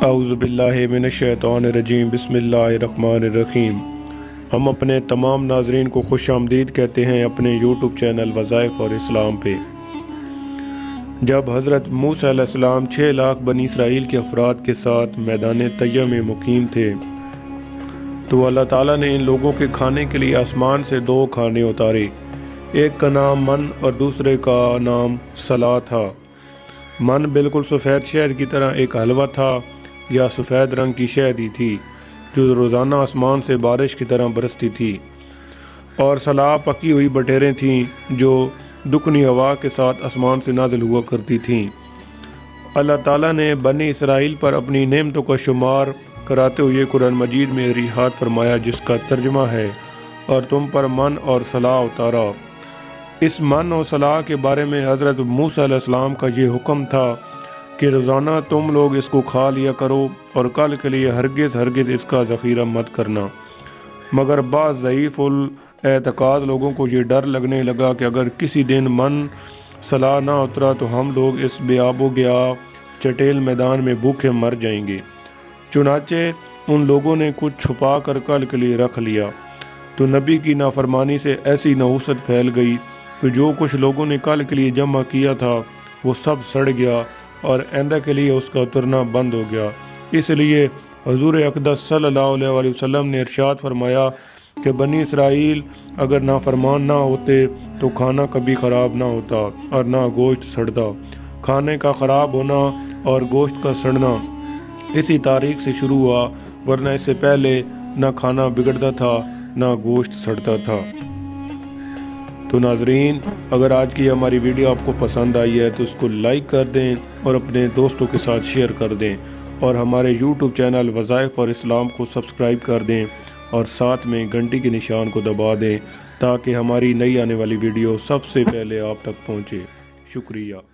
اعوذ باللہ من الشیطان الرجیم بسم اللہ الرحمن الرحیم۔ ہم اپنے تمام ناظرین کو خوش آمدید کہتے ہیں اپنے یوٹیوب چینل وظائف اور اسلام پہ۔ جب حضرت موسیٰ علیہ السلام 6 لاکھ بنی اسرائیل کے افراد کے ساتھ میدان طیہ میں مقیم تھے تو اللہ تعالیٰ نے ان لوگوں کے کھانے کے لیے آسمان سے 2 کھانے اتارے، ایک کا نام من اور دوسرے کا نام صلاح تھا۔ من بالکل سفید شہد کی طرح ایک حلوہ تھا یا سفید رنگ کی شہد ہی تھی جو روزانہ آسمان سے بارش کی طرح برستی تھی، اور صلاح پکی ہوئی بٹیریں تھیں جو دکنی ہوا کے ساتھ آسمان سے نازل ہوا کرتی تھیں۔ اللہ تعالیٰ نے بنی اسرائیل پر اپنی نعمتوں کا شمار کراتے ہوئے قرآن مجید میں ارشاد فرمایا، جس کا ترجمہ ہے اور تم پر من اور صلاح اتارا۔ اس من اور صلاح کے بارے میں حضرت موسیٰ علیہ السلام کا یہ حکم تھا کہ روزانہ تم لوگ اس کو کھا لیا کرو اور کل کے لیے ہرگز اس کا ذخیرہ مت کرنا۔ مگر بعض ضعیف الاعتقاد لوگوں کو یہ ڈر لگنے لگا کہ اگر کسی دن من صلاح نہ اترا تو ہم لوگ اس بے آب و گیا چٹیل میدان میں بھوکے مر جائیں گے۔ چنانچہ ان لوگوں نے کچھ چھپا کر کل کے لیے رکھ لیا، تو نبی کی نافرمانی سے ایسی نحوست پھیل گئی کہ جو کچھ لوگوں نے کل کے لیے جمع کیا تھا وہ سب سڑ گیا اور آئندہ کے لیے اس کا اترنا بند ہو گیا۔ اس لیے حضور اقدس صلی اللہ علیہ وسلم نے ارشاد فرمایا کہ بنی اسرائیل اگر نافرمان نہ ہوتے تو کھانا کبھی خراب نہ ہوتا اور نہ گوشت سڑتا۔ کھانے کا خراب ہونا اور گوشت کا سڑنا اسی تاریخ سے شروع ہوا، ورنہ اس سے پہلے نہ کھانا بگڑتا تھا نہ گوشت سڑتا تھا۔ تو ناظرین، اگر آج کی ہماری ویڈیو آپ کو پسند آئی ہے تو اس کو لائک کر دیں اور اپنے دوستوں کے ساتھ شیئر کر دیں، اور ہمارے یوٹیوب چینل وظائف اور اسلام کو سبسکرائب کر دیں اور ساتھ میں گھنٹی کے نشان کو دبا دیں تاکہ ہماری نئی آنے والی ویڈیو سب سے پہلے آپ تک پہنچے۔ شکریہ۔